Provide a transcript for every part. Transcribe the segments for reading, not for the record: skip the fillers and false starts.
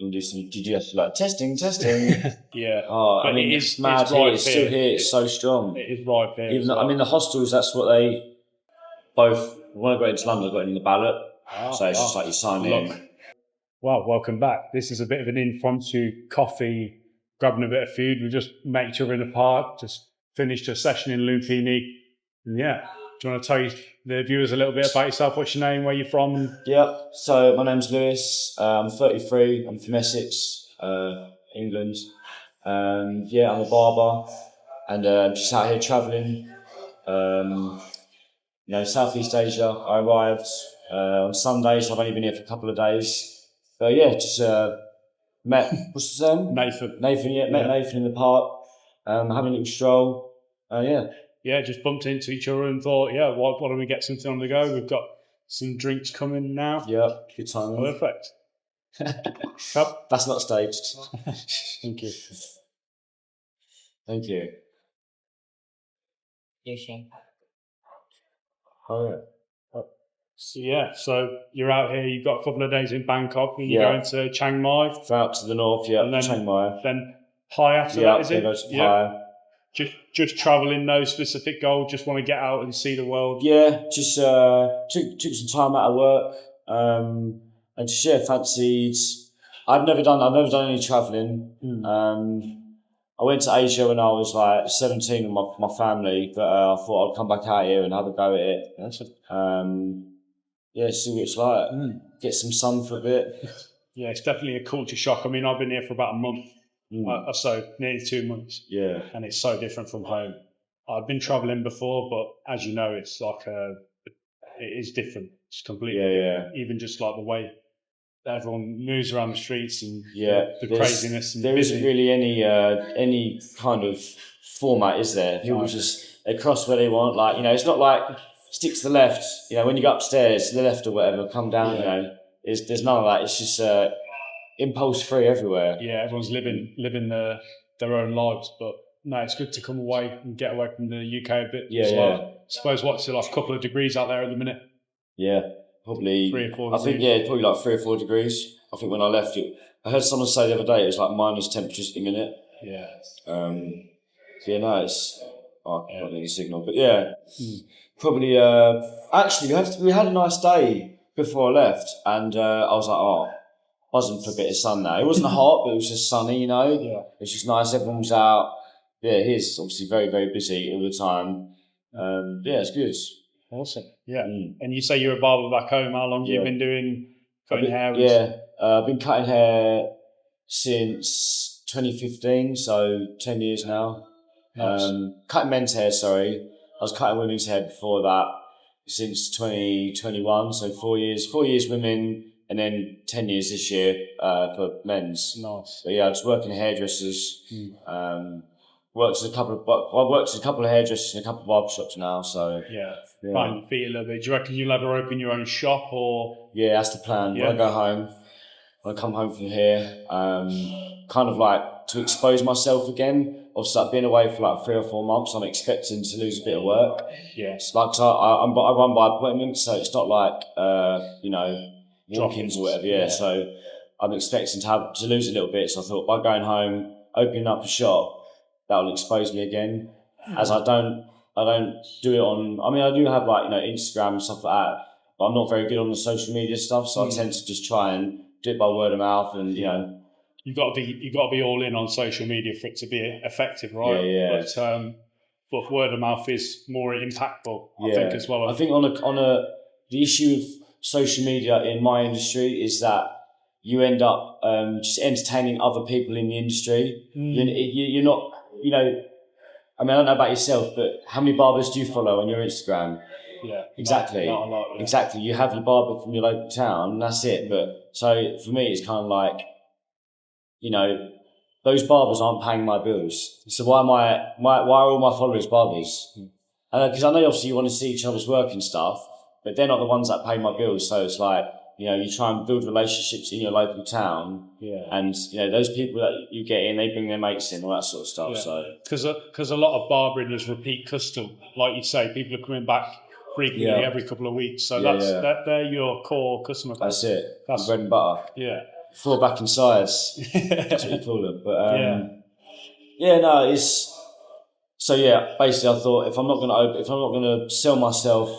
we'll do some GGS like testing. Yeah. Oh, But I mean, it's mad right here. It's still here. here. It's so strong. It is right there. Even though, I mean, the hostels. That's what they both. When I got into London, I got in the ballot. So it's just like you sign in. Well, welcome back. This is a bit of an impromptu coffee, grabbing a bit of food. We just made each other in the park, just finished a session in Lumpini. And yeah, do you want to tell the viewers a little bit about yourself? What's your name? Where you're from? Yep. So my name's Lewis. I'm 33. I'm from Essex, England. Yeah, I'm a barber and just out here travelling. Southeast Asia. I arrived on Sundays. I've only been here for a couple of days. But yeah, just met, what's his name? Nathan. Met Nathan in the park, having a little stroll. Yeah, just bumped into each other and thought, why don't we get something on the go? We've got some drinks coming now. Yeah, good time. Perfect. That's not staged. Thank you. Thank you. Oh, yeah. So you're out here, you've got a couple of days in Bangkok, and you're going to Chiang Mai. Out to the north, and then, Chiang Mai. Then Pai after that, is it? Pai. Just travelling, no specific goal, just want to get out and see the world. Yeah, just took some time out of work, and just fancied. I've never done any travelling. I went to Asia when I was like 17 with my family, but I thought I'd come back out here and have a go at it. See what it's like. Get some sun for a bit. Yeah, it's definitely a culture shock. I mean, I've been here for about a month or so, nearly 2 months. Yeah. And it's so different from home. I've been travelling before, but as you know, it's like it is different. It's completely different. Even just like the way everyone moves around the streets and the craziness. And there isn't really any kind of format, is there? People they cross where they want. Like, it's not like stick to the left. When you go upstairs to the left or whatever, come down. There's none of that. It's just impulse free everywhere. Yeah, everyone's living their own lives, but no, it's good to come away and get away from the UK a bit. I suppose what's it, like a couple of degrees out there at the minute? Yeah. Probably 3 or 4 degrees. I think probably like 3 or 4 degrees. I think when I left I heard someone say the other day it was like minus temperatures at the minute. Yeah. It's I can't any signal, but probably. Actually, we had a nice day before I left, and I was like, buzzing for a bit of sun now. It wasn't hot, but it was just sunny, Yeah. It's just nice. Everyone was out. Yeah, he's obviously very, very busy all the time. It's good. Awesome. Yeah. And you say you're a barber back home. How long have you been doing cutting hair? I've been cutting hair since 2015, so 10 years now. Nice. Cutting men's hair, sorry. I was cutting women's hair before that since 2021, so 4 years. 4 years women, and then 10 years this year for men's. Nice. But I was working hairdressers. Worked at a couple of hairdressers in a couple of barbershops now, so find your feet a little bit. Do you reckon you'll ever open your own shop, or? Yeah, that's the plan. When I go home, when I come home from here, kind of like to expose myself again. Obviously, I've been away for like 3 or 4 months. I'm expecting to lose a bit of work. Yeah. It's like I run by appointment, so it's not like walk-ins or whatever. Yeah. So I'm expecting to lose a little bit. So I thought by going home, opening up a shop, that will expose me again. As I don't do it on. I mean, I do have like Instagram and stuff like that, but I'm not very good on the social media stuff. So I tend to just try and do it by word of mouth, and You've got to be all in on social media for it to be effective, right? Yeah. But word of mouth is more impactful, I think, as well. I think the issue of social media in my industry is that you end up just entertaining other people in the industry. You're not, I mean, I don't know about yourself, but how many barbers do you follow on your Instagram? Yeah, exactly. Not a lot, yeah. Exactly. You have your barber from your local town, and that's it. But so for me, it's kind of like, those barbers aren't paying my bills. So why are all my followers barbers? Because I know obviously you want to see each other's work and stuff, but they're not the ones that pay my bills. So it's like, you try and build relationships in your local town, and those people that you get in, they bring their mates in, all that sort of stuff. Yeah. So because a lot of barbering is repeat custom, like you say, people are coming back frequently every couple of weeks. So they're your core customer base. That's it. That's bread and butter. Yeah. fall back in size. That's what you call it. But no, it's so yeah. Basically, I thought if I'm not going to sell myself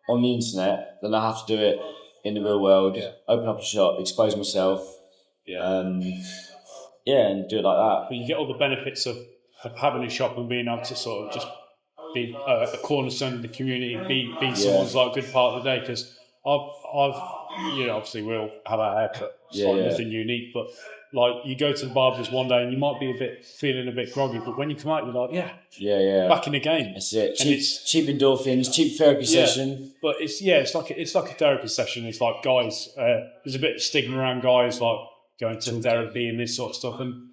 on the internet, then I have to do it in the real world. Yeah. Open up a shop, expose myself. And do it like that. But you get all the benefits of having a shop and being able to sort of just be a cornerstone of the community, be someone's like good part of the day. Because I've obviously we'll have our haircut. It's nothing unique, but like you go to the barber's one day and you might be feeling a bit groggy, but when you come out, you're like, back in the game. That's it. Cheap endorphins, cheap therapy session. But it's like a therapy session. It's like guys, there's a bit of stigma around guys like going to therapy and this sort of stuff, and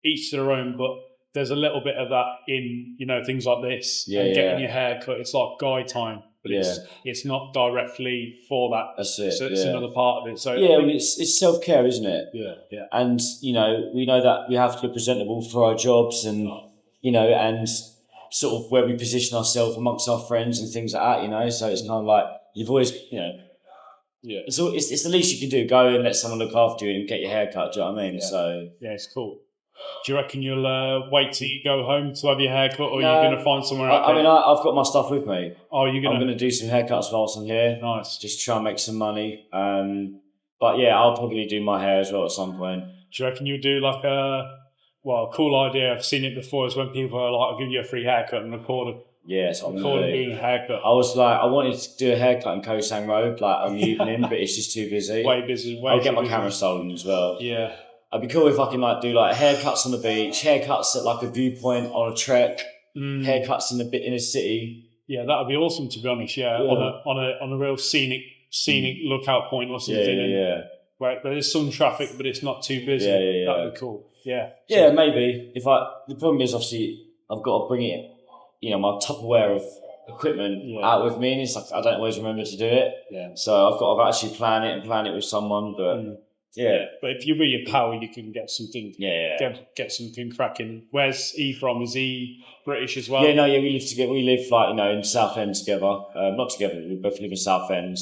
each to their own. But there's a little bit of that in things like this and getting your hair cut. It's like guy time. But it's not directly for that. That's it. So it's another part of it. So it's self-care, isn't it? Yeah. And we know that we have to be presentable for our jobs, and and sort of where we position ourselves amongst our friends and things like that. So it's kind of like you've always it's the least you can do. Go and let someone look after you and get your hair cut. Do you know what I mean? Yeah. So it's cool. Do you reckon you'll wait till you go home to have your hair cut, or are you going to find somewhere out there? I mean, I've got my stuff with me. Oh, I'm going to do some haircuts whilst I'm here. Nice. Just try and make some money. But yeah, I'll probably do my hair as well at some point. Do you reckon you'll do like a cool idea? I've seen it before. Is when people are like, "I'll give you a free haircut and record it." Yes, I'm doing a haircut. I wanted to do a haircut in Khao San Road, like on the evening, but it's just too busy. Way busy. I'll get my camera stolen as well. Yeah. It'd be cool if I can do haircuts on the beach, haircuts at like a viewpoint on a trek, haircuts in the inner city. Yeah, that'd be awesome to be honest. Yeah, on a real scenic lookout point or something. Where there's some traffic, but it's not too busy. That'd be cool. Yeah. Yeah, maybe. The problem is obviously I've got to bring it, my Tupperware of equipment out with me, and it's like I don't always remember to do it. Yeah. So I've got to actually plan it with someone, but. Yeah, but if you're with your pal, you can get something. Get something cracking. Where's he from? Is he British as well? We live together. We live in Southend together. Not together. We both live in Southend.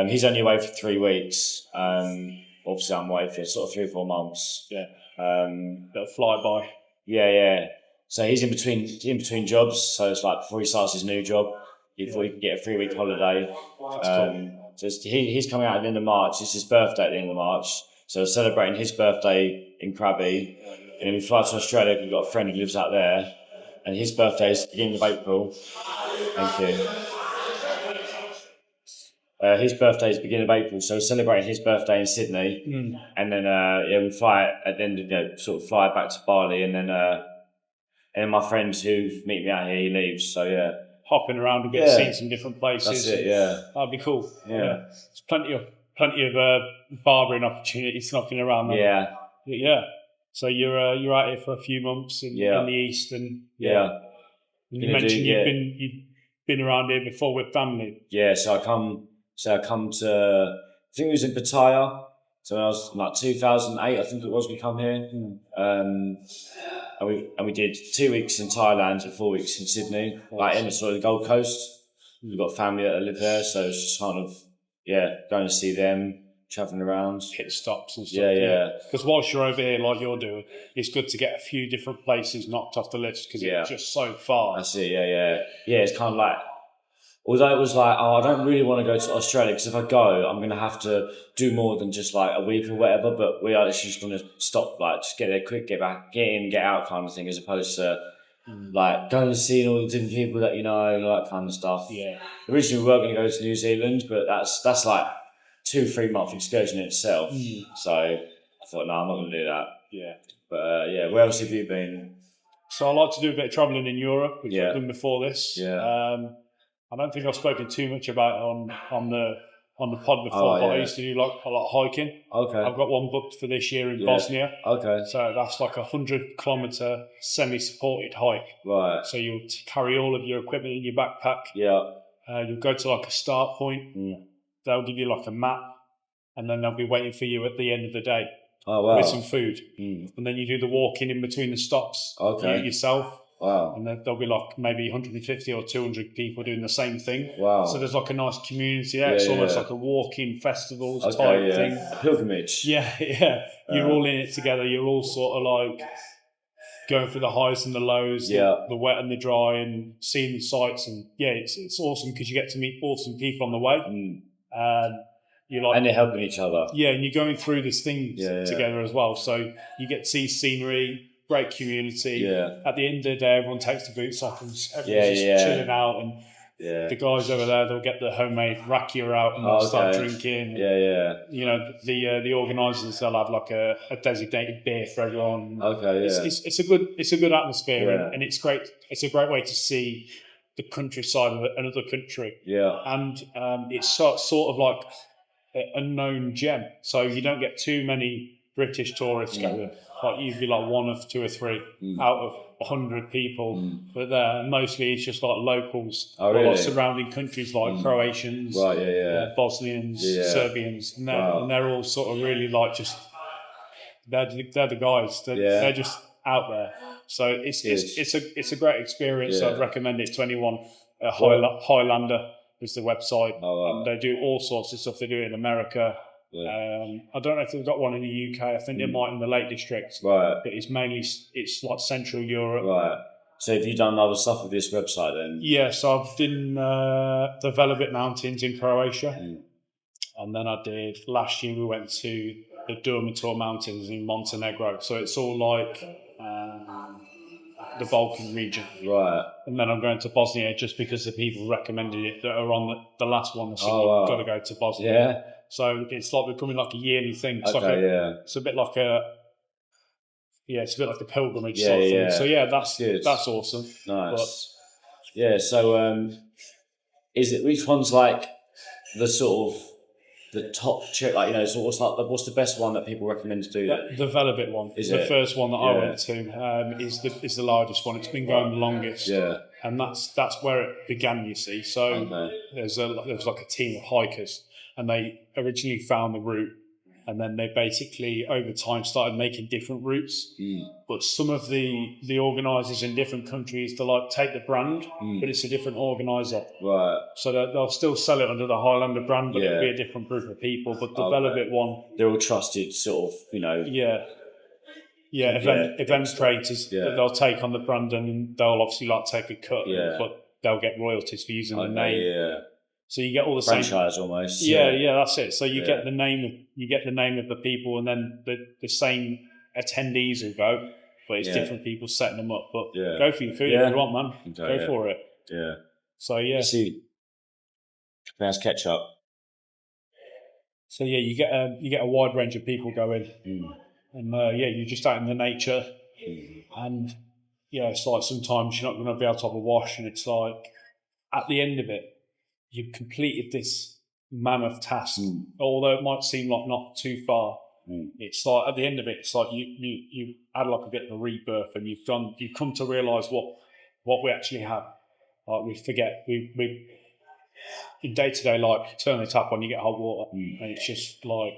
He's only away for 3 weeks. Obviously, I'm away for sort of 3 or 4 months. Yeah. Little flyby. Yeah. So he's in between jobs. So it's like before he starts his new job, before he can get a 3-week holiday. Cool. So he's coming out at the end of March. It's his birthday at the end of March. So we're celebrating his birthday in Krabi. And then we fly to Australia. We've got a friend who lives out there. And his birthday is beginning of April. Thank you. His birthday is beginning of April. So we're celebrating his birthday in Sydney. And then we fly at the end of, fly back to Bali. And then my friends who meet me out here, he leaves. So yeah. Hopping around a bit, seeing some different places. That's it, yeah. That'd be cool. Yeah. There's plenty of barbering opportunities knocking around there. Yeah. So you're out here for a few months in the east, and and you mentioned you've been around here before with family. Yeah. So I come to, I think it was in Pattaya. So when I was like 2008, I think it was, we come here. And we did 2 weeks in Thailand and 4 weeks in Sydney, like in the sort of the Gold Coast. We've got family that live there, so it's just kind of going to see them, travelling around, hit stops and stuff. Yeah. Because whilst you're over here, like you're doing, it's good to get a few different places knocked off the list because it's just so far. That's it. Yeah. It's kind of like. Although it was like, I don't really want to go to Australia because if I go, I'm going to have to do more than just like a week or whatever. But we are actually just going to stop, like just get there quick, get back, get in, get out kind of thing, as opposed to like going and seeing all the different people that all that kind of stuff. Yeah. Originally we were going to go to New Zealand, but that's like 2-3 month excursion in itself. So I thought, no, I'm not going to do that. Yeah. But where else have you been? So I like to do a bit of travelling in Europe, which I've done before this. Yeah. I don't think I've spoken too much about it on the pod before, but I used to do like a lot of hiking. Okay. I've got one booked for this year in Bosnia. Okay. So that's like 100-kilometre semi-supported hike. Right. So you'll carry all of your equipment in your backpack. Yeah. You'll go to like a start point. They'll give you like a map, and then they'll be waiting for you at the end of the day. Oh wow. With some food. And then you do the walking in between the stops. Okay. You yourself. Wow. And there'll be like maybe 150 or 200 people doing the same thing. Wow. So there's like a nice community there. It's almost like a walk-in festivals type thing. Pilgrimage. Yeah. You're all in it together. You're all sort of like going through the highs and the lows, the wet and the dry, and seeing the sights. And it's awesome because you get to meet awesome people on the way. And they're helping each other. Yeah, and you're going through this thing together as well. So you get to see scenery, great community. Yeah. At the end of the day, everyone takes the boots off and everyone's just chilling out. And the guys over there, they'll get the homemade rakia out and they'll start drinking. You know, the organisers, they'll have like a designated beer for everyone. It's a good atmosphere, and it's great. It's a great way to see the countryside of another country. And it's sort of like a known gem. So you don't get too many British tourists going. Like usually like one of 2 or 3 out of 100 people. But there mostly it's just like locals. Like surrounding countries like Croatians, Bosnians, Serbians, and they're all sort of really like just they're the guys. They're just out there. So it's a great experience. I'd recommend it to anyone. Highlander is the website. And they do all sorts of stuff. They do it in America. I don't know if they've got one in the UK. I think they might in the Lake District. But it's mainly like Central Europe. Right. So have you done other stuff with this website then? Yes, I've done the Velebit Mountains in Croatia. And then I did last year we went to the Durmitor Mountains in Montenegro. So it's all like the Balkan region. Right. And then I'm going to Bosnia just because the people recommended it that are on the last one. So you've got to go to Bosnia. Yeah. So it's like becoming like a yearly thing. It's it's a bit like it's a bit like a pilgrimage sort of thing. So that's awesome. Nice. So is it which one's like the sort of the top trick? Like so what's the best one that people recommend to do? The Velebit one is the first one that I went to. Is the largest one. It's been going the longest. Yeah. And that's where it began. You see, so there was like a team of hikers. And they originally found the route, and then they basically, over time, started making different routes. But some of the organisers in different countries, they like take the brand, but it's a different organiser. Right. So they'll still sell it under the Highlander brand, but it'll be a different group of people. But the Velebit one, they're all trusted, sort of, event creators. They'll take on the brand, and they'll obviously like take a cut, but they'll get royalties for using the name. Yeah. So you get all the franchise same almost. Yeah, that's it. So you get the name of the people, and then the same attendees who go, but it's different people setting them up. But go for your food if you want, man. Go for it. Yeah. So see, Japan's ketchup. So you get a wide range of people going, and you're just out in the nature, and it's like sometimes you're not going to be able to have a wash, and it's like at the end of it, you've completed this mammoth task, although it might seem like not too far. It's like at the end of it, it's like you had like a bit of a rebirth, and you've come to realise what we actually have. Like we forget we in day-to-day life, you turn the tap on, you get hot water, and it's just like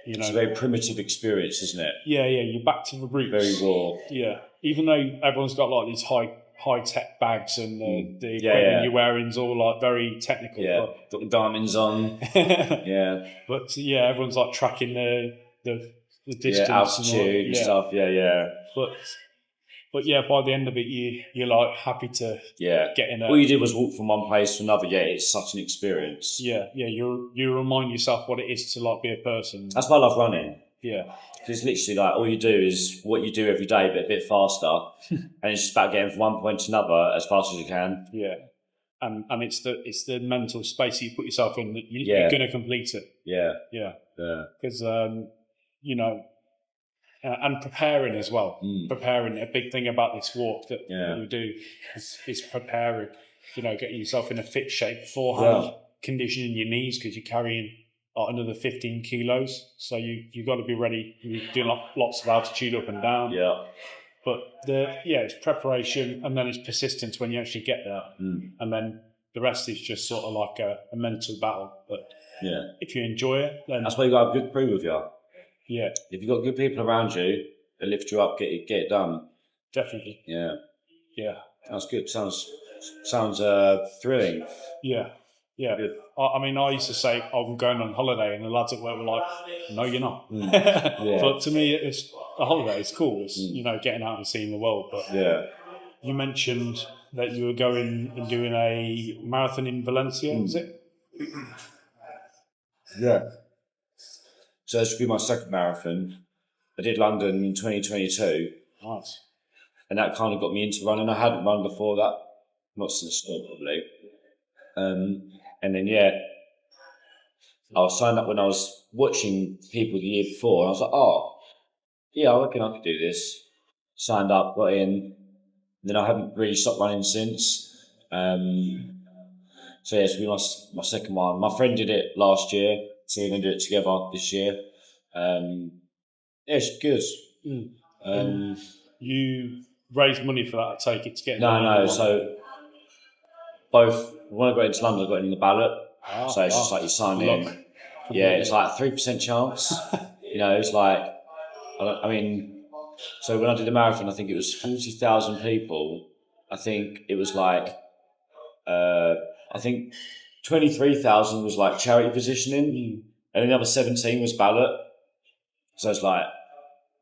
it's a very primitive experience, isn't it? Yeah, you're back to the roots. Very raw. Yeah, even though everyone's got like these high-tech bags and the equipment you're wearing is all like very technical. Yeah, got the diamonds on. But everyone's like tracking the distance, altitude and stuff. But by the end of it, you're like happy to get in. All you did was walk from one place to another. Yeah, it's such an experience. You remind yourself what it is to like be a person. That's why I love running. Yeah. It's literally like all you do is what you do every day, but a bit faster. And it's just about getting from one point to another as fast as you can. Yeah. And it's the mental space you put yourself in that you're going to complete it. Yeah. Because, and preparing as well. Preparing, a big thing about this walk that we do is preparing, getting yourself in a fit shape beforehand, conditioning your knees because you're carrying another 15 kilos, so you've got to be ready. You're doing lots of altitude up and down. Yeah, but it's preparation, and then it's persistence when you actually get there, and then the rest is just sort of like a mental battle. But if you enjoy it, then that's why you got a good crew with you. Yeah, if you've got good people around you, they lift you up, get it done. Definitely. Yeah. Yeah. Sounds good. Sounds thrilling. Yeah. Yeah. Good. I mean, I used to say I'm going on holiday, and the lads at work were like, "No, you're not." Yeah. But to me, it's a holiday. It's cool. It's getting out and seeing the world. But Yeah. you mentioned that you were going and doing a marathon in Valencia. Was it? Yeah. So this will be my second marathon. I did London in 2022, Nice. and that kind of got me into running. I hadn't run before that, not since school probably. And then I was signed up when I was watching people the year before, and I was like, oh, yeah, I reckon I could do this. Signed up, got in. Then I haven't really stopped running since. So yeah, this will be my second one. My friend did it last year, so we're going to do it together this year. Yeah, it's good. You raised money for that, I take it, to get No. So both when I got into London, I got in the ballot. So it's just like you sign in. Yeah, it's like 3% chance. It's like I mean. So when I did the marathon, I think it was 40,000 people. I think it was like I think 23,000 was like charity positioning, and then the other 17 was ballot. So it's like,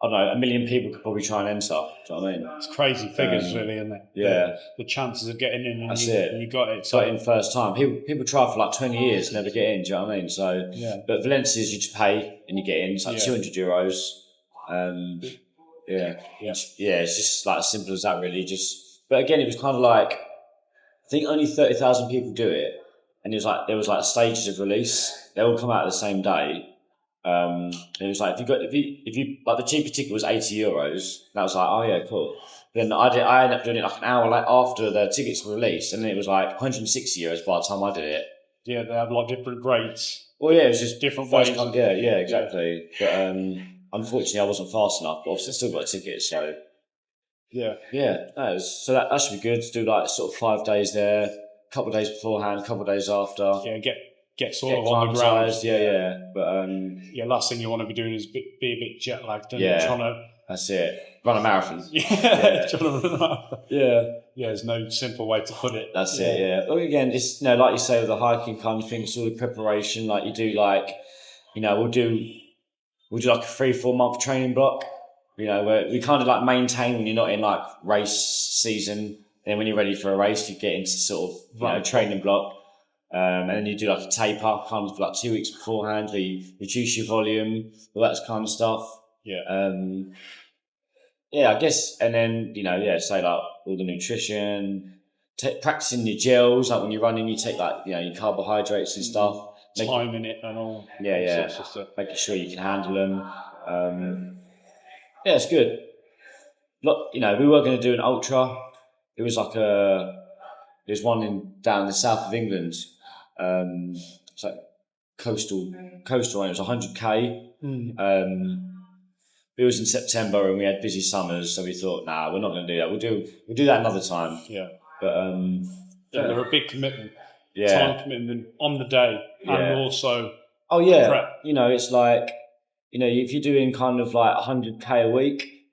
I don't know, 1 million people could probably try and enter. Do you know what I mean? It's crazy figures, really, isn't it? Yeah. The chances of getting in, and That's it. you got it. Got in first time. People try for like 20 years, never get in. Do you know what I mean? So, but Valencia's you just pay and you get in. It's like €200. It's just like as simple as that, really. But again, it was kind of like, I think only 30,000 people do it, and there was like stages of release. They all come out the same day. It was like if you like, the cheapest ticket was €80. That was like, oh yeah, cool. Then I ended up doing it like an hour after the tickets were released, and then it was like €160 by the time I did it. Yeah, they have like different grades. Well, yeah, it was just different ways. Yeah, exactly. Yeah. But unfortunately, I wasn't fast enough. But I've still got a ticket, so yeah. So that should be good to do, like sort of 5 days there, a couple of days beforehand, a couple of days after. Yeah, get sort of on the ground. Yeah. But last thing you want to be doing is be a bit jet lagged and trying to. That's it. Run a marathon. Trying to run a marathon. Yeah. There's no simple way to put it. That's it. Yeah. Well, again, it's like you say with the hiking kind of thing, it's all the preparation. Like you do, like we'll do like a 3-4 month training block. Where we kind of like maintain when you're not in like race season. And then when you're ready for a race, you get into sort of training block. And then you do like a taper kind of like 2 weeks beforehand, where you reduce your volume, all that kind of stuff. I guess, and then say like all the nutrition, practicing your gels, like when you're running, you take like your carbohydrates and stuff, timing it and all. Making sure you can handle them. It's good. Look, we were going to do an ultra. It was like there's one down in the south of England. It's like coastal, and it was 100k. It was in September and we had busy summers, so we thought, nah, we're not going to do that. We'll do that another time. Yeah. But they're a big commitment. Yeah. Time commitment on the day, and also. Oh yeah. Prep. It's like, if you're doing kind of like 100k a week,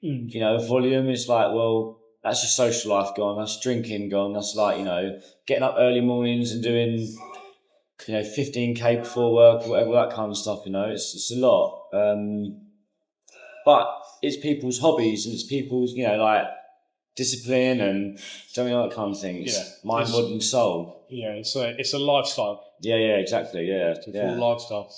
volume, it's like, well, that's your social life gone. That's drinking gone. That's like, getting up early mornings and doing, 15k before work or whatever, that kind of stuff. It's a lot. But it's people's hobbies and it's people's, like discipline and something like that kind of thing. It's mind, body, and soul. Yeah, it's a lifestyle. Yeah, exactly. Yeah, it's a full lifestyle.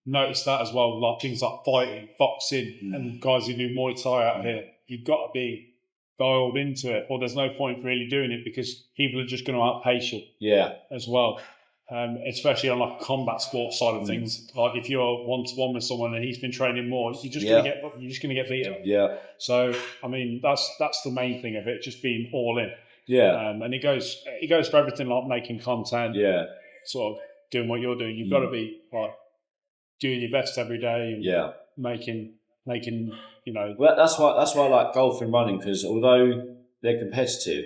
Notice that as well, like things like fighting, boxing, and guys who do Muay Thai out here. You've got to be dialed into it, or there's no point really doing it because people are just going to outpace you. Yeah, as well. Especially on like combat sports side of things, like if you're 1-to-1 with someone and he's been training more, you're just going to get beaten. Yeah. So I mean, that's the main thing of it, just being all in. Yeah. And it goes for everything, like making content. Yeah. Sort of doing what you're doing. You've got to be like doing your best every day. And making. Well, that's why I like golf and running, because although they're competitive,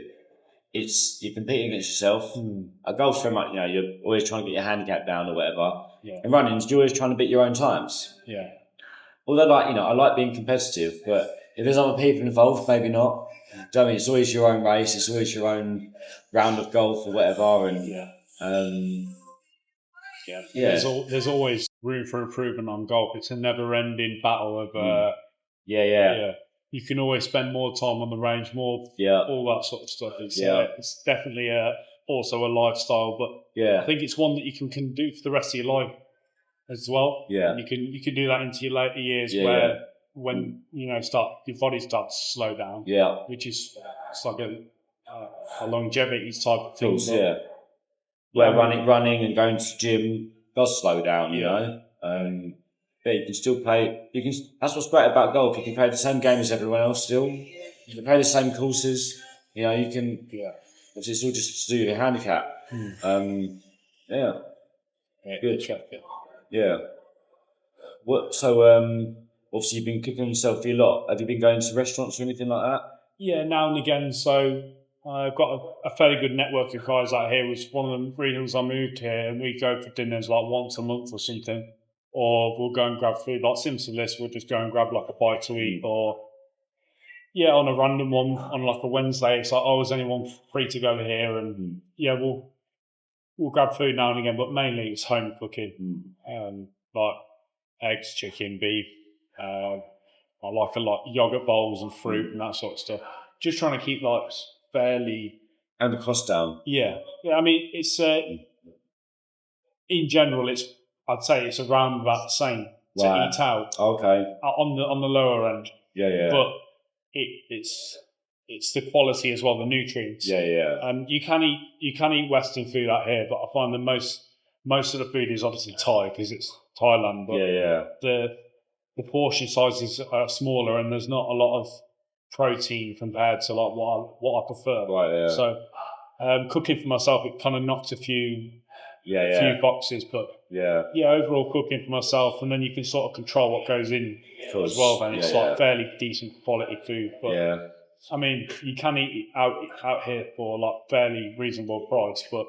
you're competing against yourself. A golf's very much, you're always trying to get your handicap down or whatever. Yeah. And running, you're always trying to beat your own times. Yeah. Although, I like being competitive, but if there's other people involved, maybe not. Do you know what I mean? It's always your own race. It's always your own round of golf or whatever. And there's always room for improvement on golf. It's a never-ending battle of You can always spend more time on the range, all that sort of stuff. It's definitely also a lifestyle, but I think it's one that you can do for the rest of your life as well. Yeah, and you can do that into your later years when your body starts to slow down. Yeah, which is it's like a longevity type of thing. Where running and going to the gym does slow down, you know. But you can still play. That's what's great about golf. You can play the same game as everyone else still. You can play the same courses. You know, you can. It's all just to do your handicap. Good. Yeah. What? So, obviously, you've been cooking yourself a lot. Have you been going to restaurants or anything like that? Yeah, now and again. So I've got a fairly good network of guys out here. It was one of the reasons I moved here, and we go for dinners like once a month or something. Or we'll go and grab food. Like simply this, we'll just go and grab like a bite to eat, or on a random one on like a Wednesday. It's like, is anyone free to go here? And we'll grab food now and again, but mainly it's home cooking. Like eggs, chicken, beef. I like a lot yogurt bowls and fruit and that sort of stuff. Just trying to keep like fairly and the cost down. Yeah. I mean, it's in general, I'd say it's around about the same to eat out. Okay. On the lower end. Yeah. But it's the quality as well, the nutrients. Yeah. You can eat Western food out here, but I find that most of the food is obviously Thai because it's Thailand. But the portion sizes are smaller and there's not a lot of protein compared to like what I prefer. Right. Yeah. So cooking for myself, it kind of knocked a few boxes, but overall cooking for myself, and then you can sort of control what goes in as well. Then it's like fairly decent quality food. But I mean, you can eat out here for like fairly reasonable price, but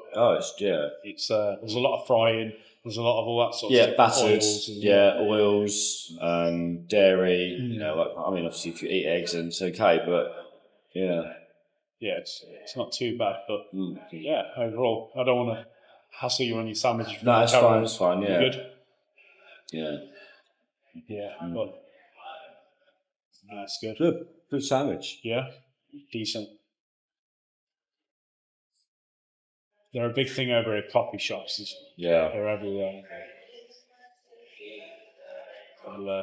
it's there's a lot of frying, there's a lot of all that sort of stuff. Batters, oils, dairy. You know, like, I mean, obviously if you eat eggs, then it's okay, but it's not too bad. But overall, I don't want to hassle you on your sandwich. No, it's fine. It's fine. Yeah. You good? Yeah. But that's good. Good sandwich. Yeah, decent. They're a big thing over at coffee shops. They're everywhere.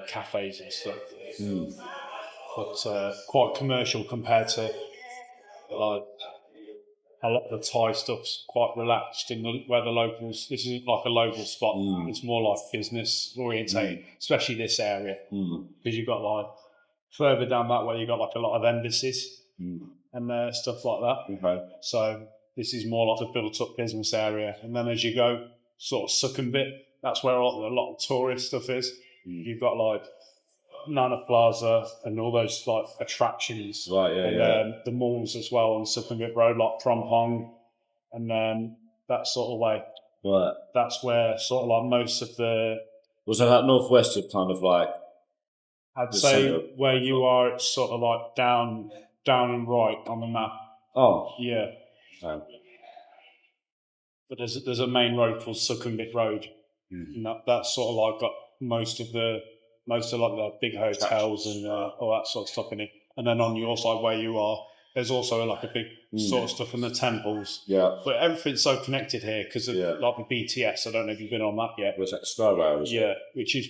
Cafes and stuff. But quite commercial compared to like a lot of the Thai stuff's quite relaxed where the locals. This isn't like a local spot. It's more like business orientated, especially this area, because you've got like further down that way you've got like a lot of embassies and stuff like that. Okay. So this is more like a built-up business area, and then as you go sort of Sukhumvit, that's where a lot of tourist stuff is. You've got like Nana Plaza and all those like attractions, and the malls as well on Sukhumvit Road, like Phrom Phong, and that sort of way. Right. That's where sort of like most of the. Was that northwest of kind of like? I'd say where you are, it's sort of like down and right on the map. Oh. Yeah. Oh. But there's a main road called Sukhumvit Road, and that's sort of like got most of like the big hotels and all that sort of stuff in it. And then on your side where you are, there's also like a big sort of stuff in the temples. Yeah. But everything's so connected here because of like the BTS. I don't know if you've been on that yet. Was that Skyrail? Yeah, which is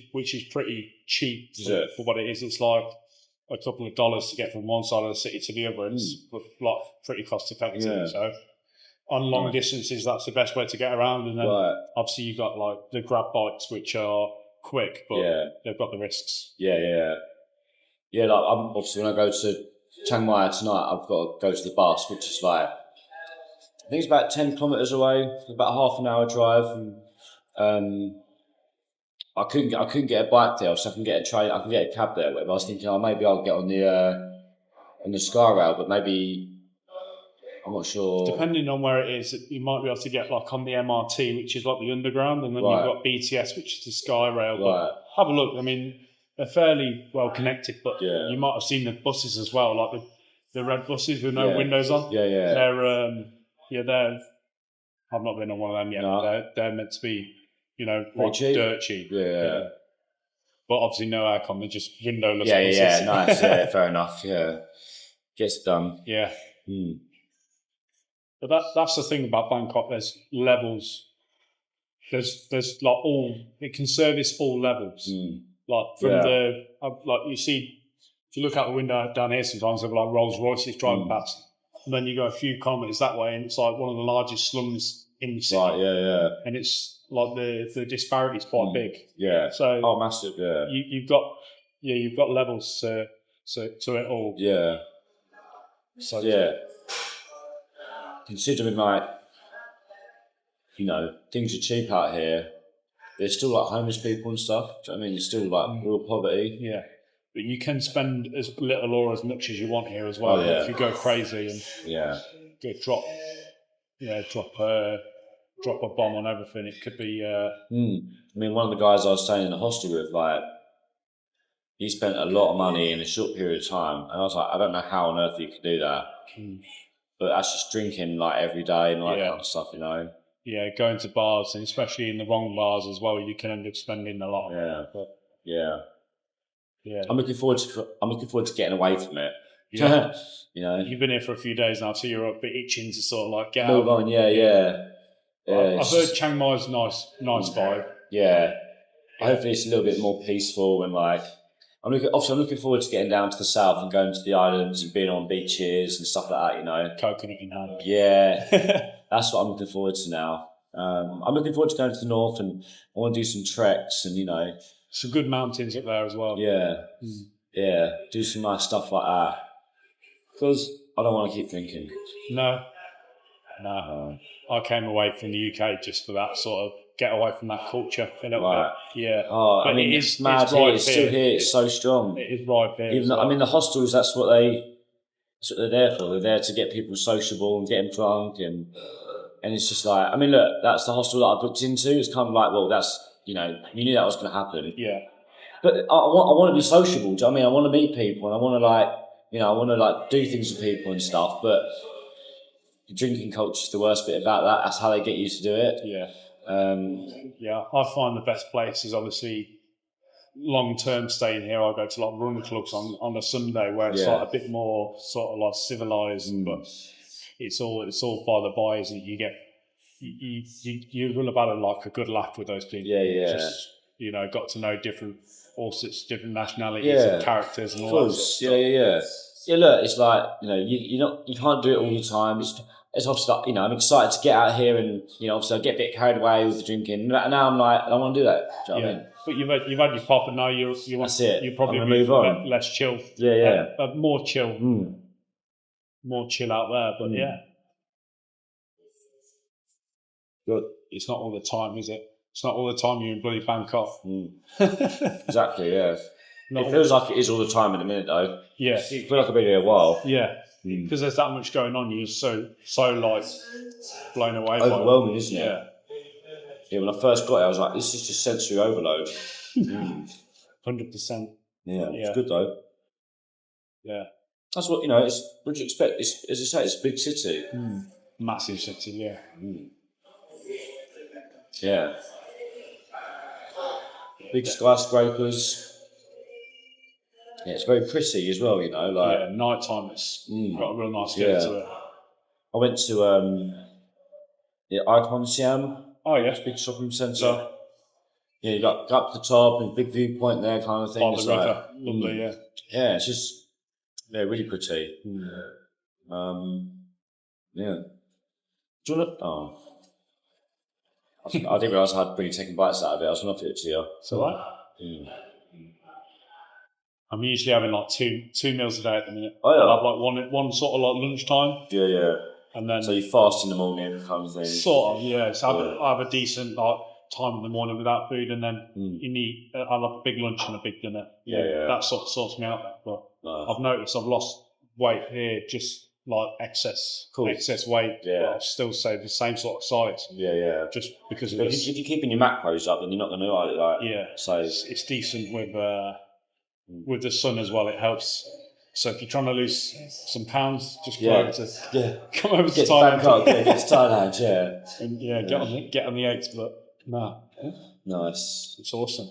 pretty cheap for what it is. It's like a couple of dollars to get from one side of the city to the other. It's like pretty cost effective. Yeah. So on long distances, that's the best way to get around. And then obviously you've got like the grab bikes, which are quick, but they've got the risks. Yeah. Like obviously when I go to Chiang Mai tonight, I've got to go to the bus, which is like I think it's about 10 kilometres away, about a half an hour drive. And I couldn't get a bike there, so I can get a cab there. Whatever. I was thinking, maybe I'll get on the Skyrail, but maybe. I'm not sure. Depending on where it is, you might be able to get like on the MRT, which is like the underground, and then you've got BTS, which is the Skyrail. But have a look. I mean, they're fairly well connected, but Yeah. you might have seen the buses as well, like the red buses with no windows on. Yeah, yeah. They're. I've not been on one of them yet. No. But they're meant to be, Pretty cheap. dirt cheap. Yeah. But obviously no aircon. They're just windowless Yeah, buses. yeah, nice. Yeah, fair enough. Yeah, gets it done. Yeah. Mm. But that's the thing about Bangkok. There's levels. There's like it can service all levels. Mm. Like from like you see, if you look out the window down here, sometimes there'll be like Rolls Royces driving past, and then you go a few kilometres that way, and it's like one of the largest slums in the city. Right, yeah. And it's like the disparity is quite big. Yeah. So massive. Yeah. You've got levels to it all. Yeah. So yeah. Considering things are cheap out here, there's still like homeless people and stuff. Do you know what I mean? There's still like real poverty. Yeah. But you can spend as little or as much as you want here as well. If you go crazy and drop a bomb on everything, it could be. I mean, one of the guys I was staying in the hostel with, like, he spent a lot of money in a short period of time, and I was like, I don't know how on earth you could do that. But that's just drinking like every day and all that kind of stuff, Yeah, going to bars, and especially in the wrong bars as well, you can end up spending a lot. Yeah. But, yeah. Yeah. I'm looking forward to getting away from it. Yeah. You've been here for a few days now, so you're a bit itching to sort of like get move out. on. Yeah. I've heard Chiang Mai's nice vibe. Yeah. Hopefully it's a little bit more peaceful and like. I'm looking forward to getting down to the south and going to the islands and being on beaches and stuff like that. Coconut in hand. Yeah. That's what I'm looking forward to now. I'm looking forward to going to the north, and I want to do some treks and some good mountains up there as well. Yeah. Yeah. Do some nice stuff like that. Because I don't want to keep drinking. No. I came away from the UK just for that sort of get away from that culture a little bit. Yeah. Oh, but it's mad here. It's still here. It's so strong. It is right here. Even though, the hostels, that's what they're there for. They're there to get people sociable and get them drunk, and it's just like, look, that's the hostel that I booked into. It's kind of like, well, that's you knew that was going to happen. Yeah. But I want to be sociable. Do you know what I mean? I want to meet people, and I want to I want to do things with people and stuff. But the drinking culture is the worst bit about that. That's how they get you to do it. Yeah. I find the best place is obviously long-term staying here. I go to like run clubs on a Sunday where it's like a bit more sort of like civilized, but it's all by the by, isn't it? You get you run about it like a good laugh with those people. Yeah. Just, got to know all sorts of different nationalities and characters and all that sort of stuff. Yeah, look, it's like, you can't do it all the time. It's obviously like, I'm excited to get out here and, obviously I get a bit carried away with the drinking. And now I'm like, I don't want to do that. Do you know what I mean? But you've had your pop, and now that's it. You're probably move on. Less chill. Yeah. More chill. More chill out there, but Good. It's not all the time, is it? It's not all the time you're in bloody Bangkok. Exactly, yeah. It feels like it is all the time in a minute, though. Yeah. I feel like I've been here a while. Yeah. Because there's that much going on, you're so like blown away by it. Overwhelming, isn't it? Yeah, when I first got here, I was like, this is just sensory overload. 100%. Yeah, it's good though. Yeah. That's what, it's what do you expect? It's, as you say, it's a big city. Massive city, yeah. Yeah. Big skyscrapers. Yeah, it's very pretty as well, night time it's got a real nice feel to it. I went to Icon Siam. Oh yeah, big shopping centre. Yeah, you got up to the top and big viewpoint there, kind of thing. Oh, the river, lovely. Yeah, it's just really pretty. Yeah. Do you want to? Oh, I didn't realise I had really taken bites out of it. I was going to offer it to you. It's all right. I'm usually having like two meals a day at the minute. Oh yeah. I'll have like one sort of like lunchtime. Yeah. And then so you fast in the morning, kind of thing. Sort of, yeah. So I have a decent like time in the morning without food, and then you need. I'll have a big lunch and a big dinner. Yeah. That sort of sorts me out. But I've noticed I've lost weight here, just like excess weight. Yeah. But I'll still say the same sort of size. Yeah. Just because of this. If you're keeping your macros up, then you're not going to like. Yeah. So it's decent with. with the sun as well, it helps. So if you're trying to lose some pounds, just come over to Thailand. Bangkok, get to Thailand, yeah. And get on the eggs, but no. Yeah. Nice. It's awesome.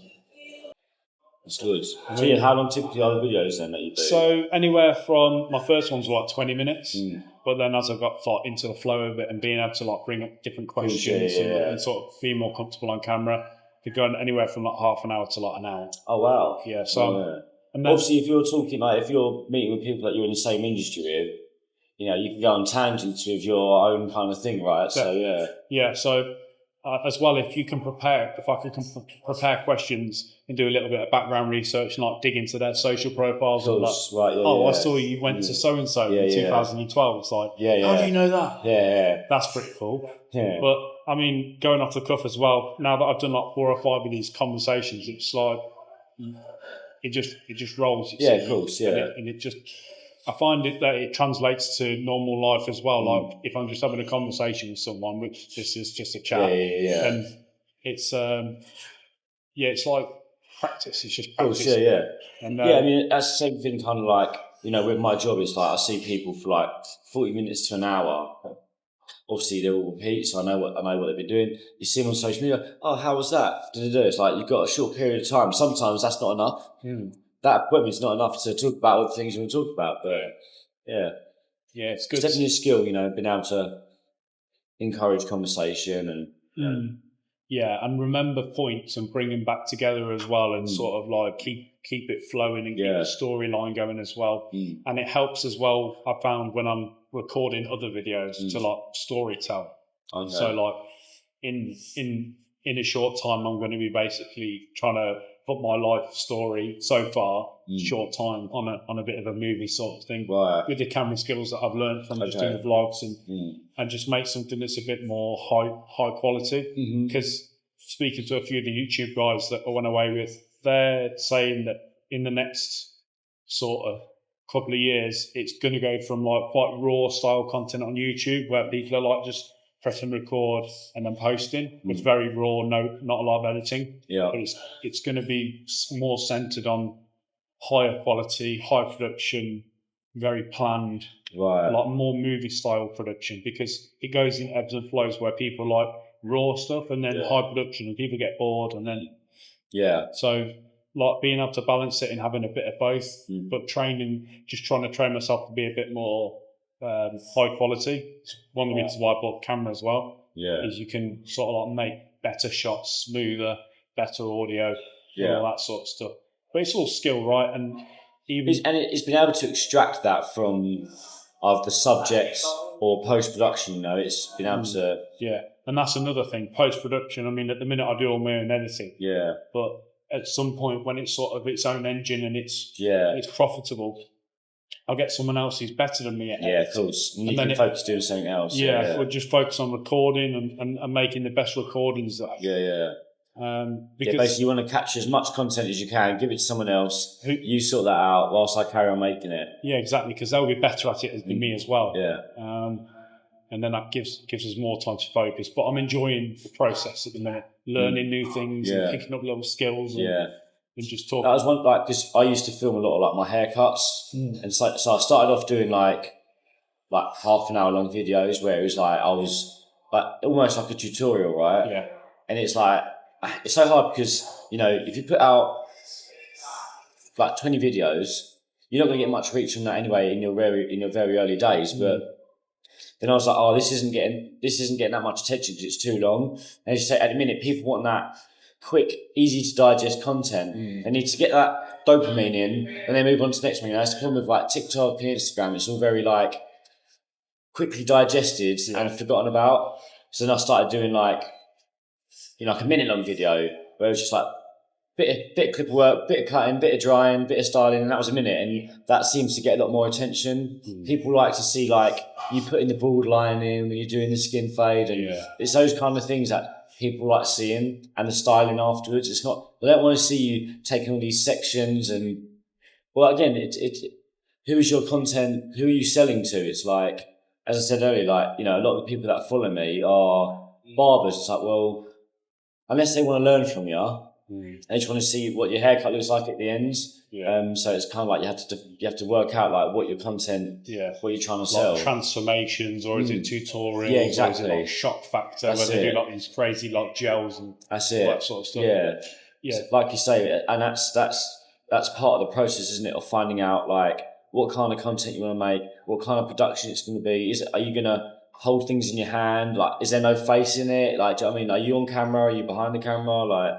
That's good. So yeah, how long typically are the videos then that you do? So anywhere from, my first ones were like 20 minutes, but then as I got into the flow of it and being able to like bring up different questions and sort of be more comfortable on camera, could go anywhere from like half an hour to like an hour. Oh wow. Yeah. So and then, obviously if you're talking like, if you're meeting with people that you're in the same industry with, you know, you can go on tangents with your own kind of thing, right? So yeah. So as well, if I can prepare questions and do a little bit of background research and like dig into their social profiles and I saw you went to so and so in 2012. It's like, how do you know that? Yeah. That's pretty cool. Yeah. But I mean, going off the cuff as well, now that I've done like 4 or 5 of these conversations, it's like it just rolls. Of course. Yeah. And it just, I find it that it translates to normal life as well. Like if I'm just having a conversation with someone, which this is just a chat, and it's it's like practice. It's just practice. And I mean that's the same thing. Kind of like, you know, with my job, it's like I see people for like 40 minutes to an hour. Obviously, they're all repeat, so I know what they've been doing. You see them on social media. Oh, how was that? It's like you've got a short period of time. Sometimes that's not enough. That appointment's not enough to talk about all the things you want to talk about. But it's good. It's definitely a skill, you know, being able to encourage conversation and and remember points and bring them back together as well, and sort of like keep it flowing and keep the storyline going as well. And it helps as well. I found when I'm recording other videos to like story tell. Okay. So like in a short time, I'm going to be basically trying to put my life story so far, short time, on a bit of a movie sort of thing, with the camera skills that I've learned from just doing the vlogs and just make something that's a bit more high quality. Because speaking to a few of the YouTube guys that I went away with, they're saying that in the next sort of couple of years, it's going to go from like quite raw style content on YouTube where people are like just pressing record and then posting. It's very raw, not a lot of editing. Yeah. But it's going to be more centered on higher quality, high production, very planned, like more movie style production, because it goes in ebbs and flows where people like raw stuff and then high production and people get bored and then so like being able to balance it and having a bit of both, but trying to train myself to be a bit more high quality. It's one of the reasons why I bought a camera as well. Is you can sort of like make better shots, smoother, better audio, all that sort of stuff. But it's all skill, right? And it's been able to extract that from the subjects or post production. You know, it's been able to and that's another thing. Post production. I mean, at the minute I do all my own editing. But at some point when it's sort of its own engine and it's profitable, I'll get someone else who's better than me at editing. Of course. And you can focus doing something else. We'll just focus on recording and making the best recordings. Because basically you want to capture as much content as you can, give it to someone else, you sort that out whilst I carry on making it. Yeah, exactly, because they'll be better at it than me as well. And then that gives us more time to focus. But I'm enjoying the process at the minute, learning new things and picking up little skills and just talking. That was one, like, because I used to film a lot of like my haircuts, and so I started off doing like half an hour long videos where it was like I was like almost like a tutorial, right? And it's like it's so hard because, you know, if you put out like 20 videos, you're not going to get much reach from that anyway in your very early days. But then I was like, this isn't getting that much attention because it's too long. And as you say, at the minute, people want that quick, easy to digest content. They need to get that dopamine in and then move on to the next one. You know, that's the problem with like TikTok and Instagram. It's all very like quickly digested and forgotten about. So then I started doing like, you know, like a minute long video where it was just like bit of clip work, bit of cutting, bit of drying, bit of styling, and that was a minute. And that seems to get a lot more attention. People like to see like you putting the bald line in when you're doing the skin fade, and it's those kind of things that people like seeing, and the styling afterwards. It's not, they don't want to see you taking all these sections and, well, again, it's who is your content, who are you selling to? It's like, as I said earlier, like, you know, a lot of the people that follow me are barbers. It's like, well, unless they want to learn from you, And you just want to see what your haircut looks like at the ends. Yeah. So it's kind of like you have to work out like what your content, what you're trying to sell. Like transformations, or is it tutorials? Yeah, exactly. Or is it like shock factor, That's where they it. do like these crazy like gels and That's all it. that sort of stuff. Yeah. So like you say, and that's part of the process, isn't it? Of finding out like what kind of content you want to make, what kind of production it's going to be. Are you going to hold things in your hand? Like, is there no face in it? Like, do you know what I mean? Are you on camera? Are you behind the camera? Like,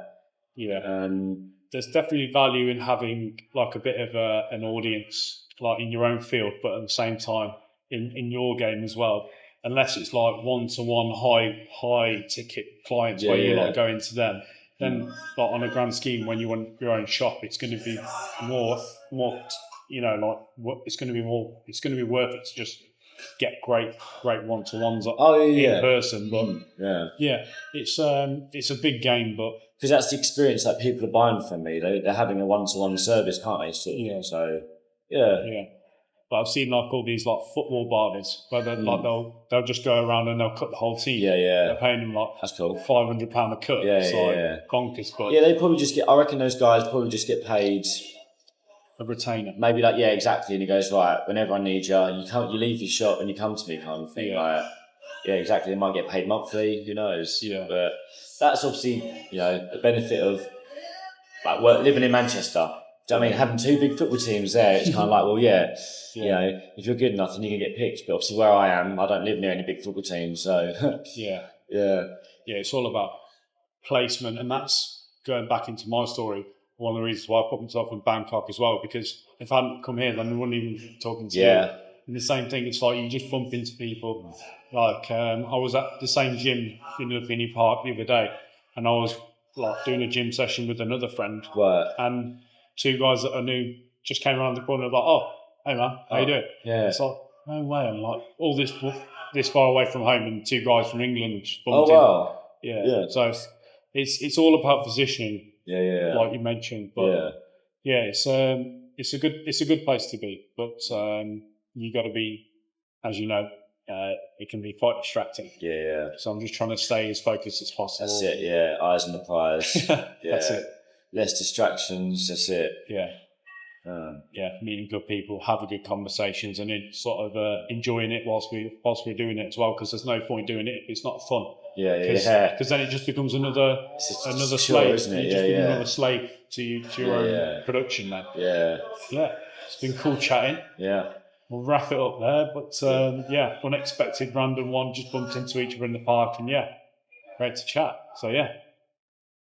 there's definitely value in having like a bit of an audience, like in your own field, but at the same time in your game as well. Unless it's like one-to-one high ticket clients where you like go into them, then like on a grand scheme, when you want your own shop, it's going to be more it's going to be worth it to just get great one-to-ones in person. But it's a big game, but because that's the experience that people are buying from me. They're having a one-to-one service, can't they? So But I've seen like all these like football barbers where like they'll just go around and they'll cut the whole team. They're paying them like that's cool. £500 a cut. Bonkers. But they probably just get. I reckon those guys probably just get paid a retainer. Maybe like exactly. And he goes, right, whenever I need you, you leave your shop and you come to me, kind of thing. Exactly. They might get paid monthly. Who knows? But that's obviously the benefit of like living in Manchester. Do you know what I mean? Having two big football teams there, it's kind of like, well, if you're good enough, then you can get picked. But obviously, where I am, I don't live near any big football teams, so it's all about placement, and that's going back into my story. One of the reasons why I put myself in Bangkok as well, because if I hadn't come here, then I wouldn't even be talking to you. And the same thing, it's like you just bump into people. Like I was at the same gym in Lumpini Park the other day, and I was like doing a gym session with another friend, and two guys that I knew just came around the corner and were like, oh, hey man, how you doing? It's like, no way, I'm like all this far away from home, and two guys from England just bumped in. So it's all about positioning, like you mentioned. But it's a good place to be, but you got to be, as you know, it can be quite distracting. So I'm just trying to stay as focused as possible. That's it. Eyes on the prize. That's it. Less distractions. That's it. Meeting good people, having good conversations, and then sort of enjoying it whilst we're doing it as well. Because there's no point doing it if it's not fun. Because then it just becomes another slave, isn't it? Another slave to your own production. Then it's been cool chatting. We'll wrap it up there. But unexpected random one, just bumped into each other in the park, and great to chat. So